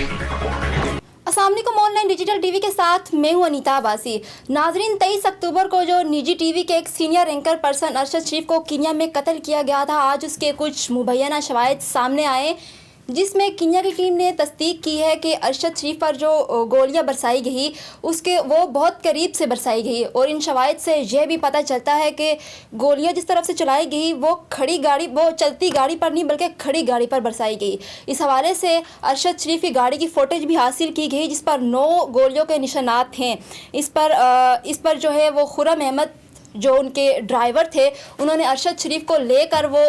अस्सलाम वालेकुम। Online digital TV के साथ मैं हूं अनीता अब्बासी। नाजरीन, 23 अक्टूबर को जो निजी टीवी के एक सीनियर एंकर पर्सन अरशद शरीफ को कीनिया में कत्ल किया गया था, आज उसके कुछ मुबैना शवाहिद सामने आए, जिसमें कीनिया की टीम ने तस्दीक की है कि अरशद शरीफ पर जो गोलियां बरसाई गई उसके वो बहुत करीब से बरसाई गई, और इन शवाहिद से यह भी पता चलता है कि गोलियां जिस तरफ से चलाई गई वो चलती गाड़ी पर नहीं बल्कि खड़ी गाड़ी पर बरसाई गई। इस हवाले से अरशद शरीफ की गाड़ी की फ़ोटेज भी हासिल की गई, जिस पर 9 गोलियों के निशानात हैं। इस पर जो है वो खुर्रम अहमद जो उनके ड्राइवर थे, उन्होंने अरशद शरीफ को लेकर वो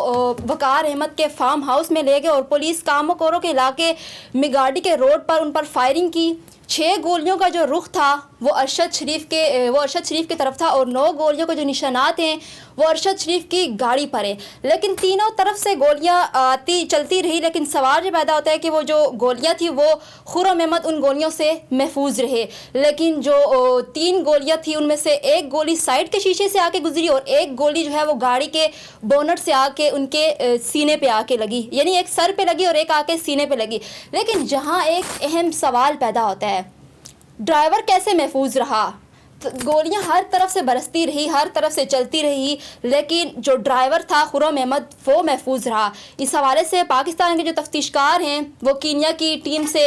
वकार अहमद के फार्म हाउस में ले गए और पुलिस कामोकोरो के इलाके मिगाडी के रोड पर उन पर फायरिंग की। 6 गोलियों का जो रुख था वो अरशद शरीफ की तरफ था, और 9 गोलियों के जो निशानात हैं वो अरशद शरीफ की गाड़ी पर है। लेकिन तीनों तरफ से गोलियां चलती रही, लेकिन सवाल ये पैदा होता है कि वो जो गोलियां थी वो खुर्रम अहमद उन गोलियों से महफूज रहे। लेकिन जो 3 गोलियां थी उनमें से एक गोली साइड के शीशे से आके गुजरी और एक गोली जो है वो गाड़ी के बोनट से आके उनके सीने पे आके लगी, यानी एक सर पे लगी और एक आके सीने पे लगी। लेकिन जहाँ एक अहम सवाल पैदा होता है, ड्राइवर कैसे महफूज रहा? गोलियां हर तरफ से बरसती रही, हर तरफ से चलती रही, लेकिन जो ड्राइवर था खुर्रम अहमद वो महफूज रहा। इस हवाले से पाकिस्तान के जो तफ्तीशकार हैं वो कीनिया की टीम से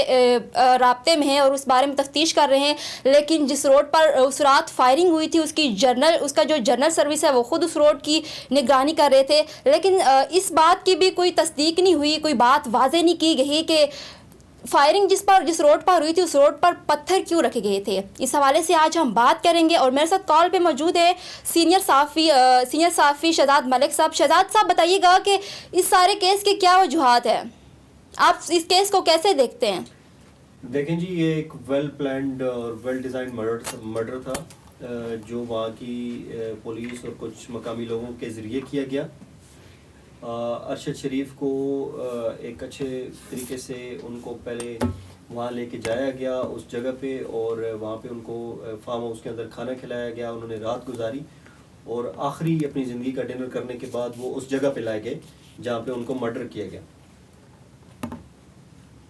राब्ते में हैं और उस बारे में तफ्तीश कर रहे हैं। लेकिन जिस रोड पर उस रात फायरिंग हुई थी उसका जो जर्नल सर्विस है वो ख़ुद उस रोड की निगरानी कर रहे थे। लेकिन इस बात की भी कोई तस्दीक नहीं हुई, कोई बात वाज़ेह नहीं की गई कि फायरिंग जिस रोड पर हुई थी उस रोड पर पत्थर क्यों रखे गए थे। इस हवाले से आज हम बात करेंगे और मेरे साथ कॉल पे मौजूद है सीनियर साफ़ी शहजाद मलिक साहब। शहजाद साहब, बताइएगा कि इस सारे केस के क्या वजूहात है, आप इस केस को कैसे देखते हैं? देखें जी, ये एक वेल प्लान्ड और वेल डिज़ाइन मर्डर था जो वहाँ की पुलिस और कुछ मकामी लोगों के ज़रिए किया गया। अरशद शरीफ को एक अच्छे तरीके से उनको पहले वहाँ लेके जाया गया उस जगह पे, और वहाँ पे उनको फार्म हाउस के अंदर खाना खिलाया गया, उन्होंने रात गुजारी और आखिरी अपनी ज़िंदगी का डिनर करने के बाद वो उस जगह पे लाए गए जहाँ पे उनको मर्डर किया गया।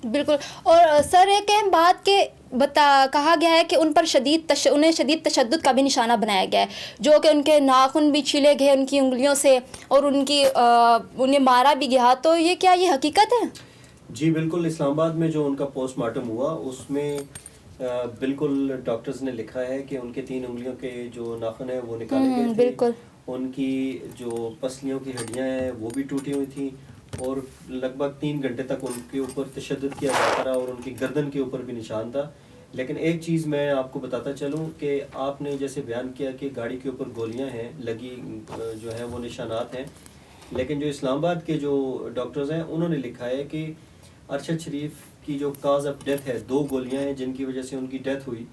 बिल्कुल। और सर, एक अहम बात के कहा गया है कि उन पर उन्हें शदीद तशद्दुद का भी निशाना बनाया गया है, जो कि उनके नाखून भी छीले गए उनकी उंगलियों से और उन्हें मारा भी गया। तो ये हकीकत है? जी बिल्कुल। इस्लामाबाद में जो उनका पोस्टमार्टम हुआ उसमें बिल्कुल डॉक्टर्स ने लिखा है कि उनके 3 उंगलियों के जो नाखून है वो निकाले गए थे। बिल्कुल। उनकी जो पसलियों की हड्डियां हैं वो भी टूटी हुई थी और लगभग 3 घंटे तक उनके ऊपर तशद्दुद किया जाता रहा और उनकी गर्दन के ऊपर भी निशान था। लेकिन एक चीज़ मैं आपको बताता चलूँ कि आपने जैसे बयान किया कि गाड़ी के ऊपर गोलियां हैं लगी, जो है वो निशानात हैं, लेकिन जो इस्लामाबाद के जो डॉक्टर्स हैं उन्होंने लिखा है कि अरशद शरीफ की जो काज ऑफ डेथ है 2 गोलियां हैं जिनकी वजह से उनकी डेथ हुई।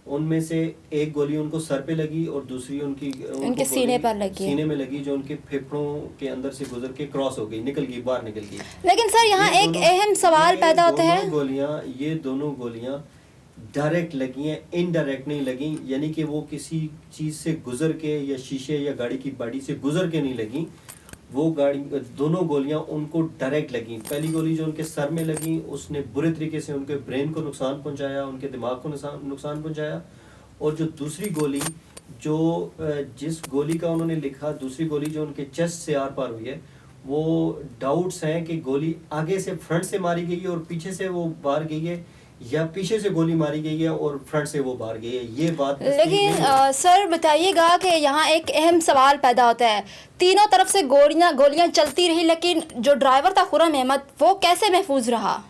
उनमें से एक गोली उनको सर पे लगी और दूसरी उनके सीने पर लगी, सीने में लगी, जो उनके फेफड़ों के अंदर से गुजर के क्रॉस हो गई, बाहर निकल गई। लेकिन सर यहाँ एक अहम सवाल पैदा होता है, ये दोनों गोलियां डायरेक्ट लगी हैं, इनडायरेक्ट नहीं लगी, यानी कि वो किसी चीज़ से गुजर के या शीशे या गाड़ी की बॉडी से गुजर के नहीं लगी। वो दोनों गोलियां उनको डायरेक्ट लगी। पहली गोली जो उनके सर में लगी उसने बुरे तरीके से उनके ब्रेन को नुकसान पहुंचाया, उनके दिमाग को नुकसान पहुंचाया। और जो दूसरी गोली जिस गोली का उन्होंने लिखा, दूसरी गोली जो उनके चेस्ट से आर पार हुई है, वो डाउट्स हैं कि गोली आगे से फ्रंट से मारी गई है और पीछे से वो बाहर गई है या पीछे से गोली मारी गई है और फ्रंट से वो बाहर गई है, ये बात। लेकिन सर बताइएगा कि यहाँ एक अहम सवाल पैदा होता है, तीनों तरफ से गोलियां चलती रही, लेकिन जो ड्राइवर था खुर्रम अहमद वो कैसे महफूज रहा?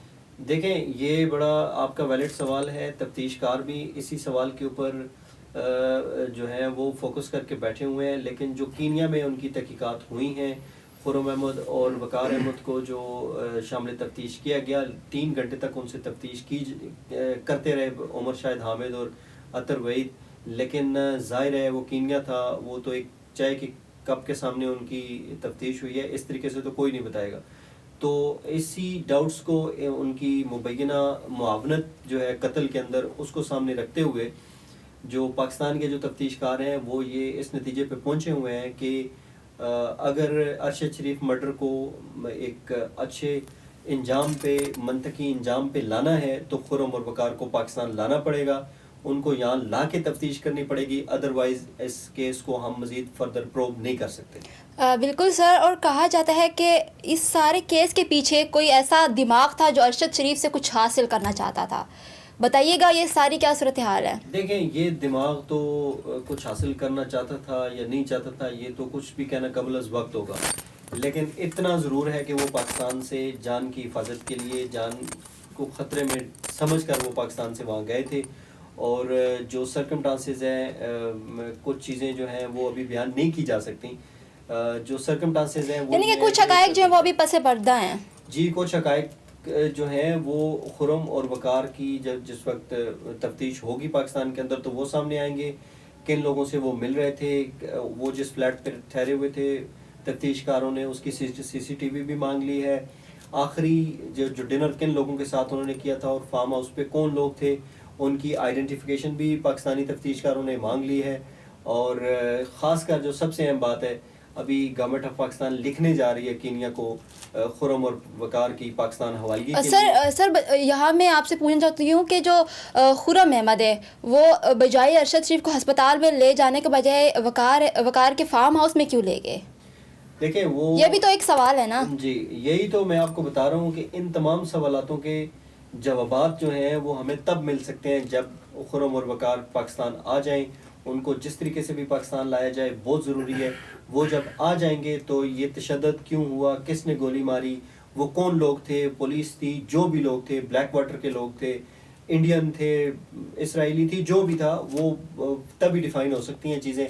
देखें, ये बड़ा आपका वैलिड सवाल है। तफ्तीशकार भी इसी सवाल के ऊपर जो है वो फोकस करके बैठे हुए हैं, लेकिन जो कीनिया में उनकी तहकीकात हुई हैं, खुर्रम अहमद और वकार अहमद को जो शामिल तफ्तीश किया गया, 3 घंटे तक उनसे तफ्तीश करते रहे उमर शाहिद हामिद और अतर वहीद, लेकिन ज़ाहिर है वो कीनिया था, वो तो एक चाय के कप के सामने उनकी तफ्तीश हुई है, इस तरीके से तो कोई नहीं बताएगा। तो इसी डाउट्स को उनकी मुबैना मुआवनत जो है कत्ल के अंदर, उसको सामने रखते हुए जो पाकिस्तान के जो तफ्तीशकार हैं वो ये इस नतीजे पे पहुँचे हुए हैं कि अगर अरशद शरीफ मर्डर को एक अच्छे انجام پہ منطقی انجام پہ لانا ہے تو خرم اور وقار کو پاکستان لانا پڑے گا، ان کو یہاں لا کے تفتیش کرنی پڑے گی، ادروائز اس کیس کو ہم مزید فردر پروب نہیں کر سکتے۔ بالکل سر، اور کہا جاتا ہے کہ اس سارے کیس کے پیچھے کوئی ایسا دماغ تھا جو ارشد شریف سے کچھ حاصل کرنا چاہتا تھا، بتائیے گا یہ ساری کیا صورتحال ہے؟ دیکھیں یہ دماغ تو کچھ حاصل کرنا چاہتا تھا یا نہیں چاہتا تھا یہ تو کچھ بھی کہنا قبل از وقت ہوگا، لیکن اتنا ضرور ہے کہ وہ پاکستان سے جان کی حفاظت کے لیے، جان کو خطرے میں سمجھ کر وہ پاکستان سے وہاں گئے تھے، اور جو سرکمٹانسز ہیں کچھ چیزیں جو ہیں وہ ابھی بیان نہیں کی جا سکتی، جو سرکمٹانسز ہیں وہ یعنی کہ کچھ حقائق جو ہیں وہ ابھی پس پردہ ہیں۔ جی کچھ حقائق جو ہیں وہ خرم اور وقار کی جس وقت تفتیش ہوگی پاکستان کے اندر تو وہ سامنے آئیں گے، کن لوگوں سے وہ مل رہے تھے، وہ جس فلیٹ پہ ٹھہرے ہوئے تھے تفتیش کاروں نے اس کی سی سی ٹی وی بھی مانگ لی ہے، آخری جو ڈنر کن لوگوں کے ساتھ انہوں نے کیا تھا اور فارم ہاؤس پہ کون لوگ تھے ان کی آئیڈینٹیفیکیشن بھی پاکستانی تفتیش کاروں نے مانگ لی ہے، اور خاص کر جو سب سے اہم بات ہے ابھی گورنمنٹ آف پاکستان لکھنے جا رہی ہے کینیا کو خرم اور وقار کی پاکستان حوالگی کے لیے۔ سر یہاں میں آپ سے پوچھنا چاہتی ہوں کہ جو خرم احمد ہے وہ بجائے ارشد شریف کو ہسپتال میں لے جانے کے بجائے وقار کے فارم ہاؤس میں کیوں لے گئے؟ دیکھیں وہ یہ بھی تو ایک سوال ہے نا۔ جی یہی تو میں آپ کو بتا رہا ہوں کہ ان تمام سوالاتوں کے جوابات جو ہیں وہ ہمیں تب مل سکتے ہیں جب خرم اور وقار پاکستان آ جائیں، ان کو جس طریقے سے بھی پاکستان لایا جائے بہت ضروری ہے، وہ جب آ جائیں گے تو یہ تشدد کیوں ہوا، کس نے گولی ماری، وہ کون لوگ تھے، پولیس تھی، جو بھی لوگ تھے، بلیک واٹر کے لوگ تھے، انڈین تھے، اسرائیلی تھی، جو بھی تھا وہ تبھی ڈیفائن ہو سکتی ہیں چیزیں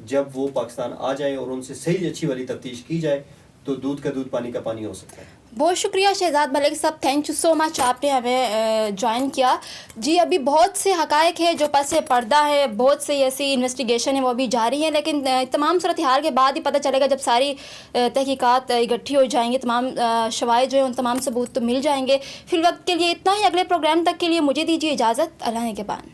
جب وہ پاکستان آ جائیں اور ان سے صحیح اچھی والی تفتیش کی جائے تو دودھ کا دودھ پانی کا پانی ہو سکتا ہے۔ بہت شکریہ شہزاد ملک صاحب، تھینک یو سو مچ، آپ نے ہمیں جوائن کیا۔ جی ابھی بہت سے حقائق ہیں جو پس پردہ ہے، بہت سی ایسی انویسٹیگیشن ہے وہ ابھی جاری ہیں، لیکن تمام صورتحال کے بعد ہی پتہ چلے گا جب ساری تحقیقات اکٹھی ہو جائیں گی، تمام شواہد جو ہیں ان تمام ثبوت تو مل جائیں گے۔ فی الوقت کے لیے اتنا ہی، اگلے پروگرام تک کے لیے مجھے دیجیے اجازت، اللہ نگہبان۔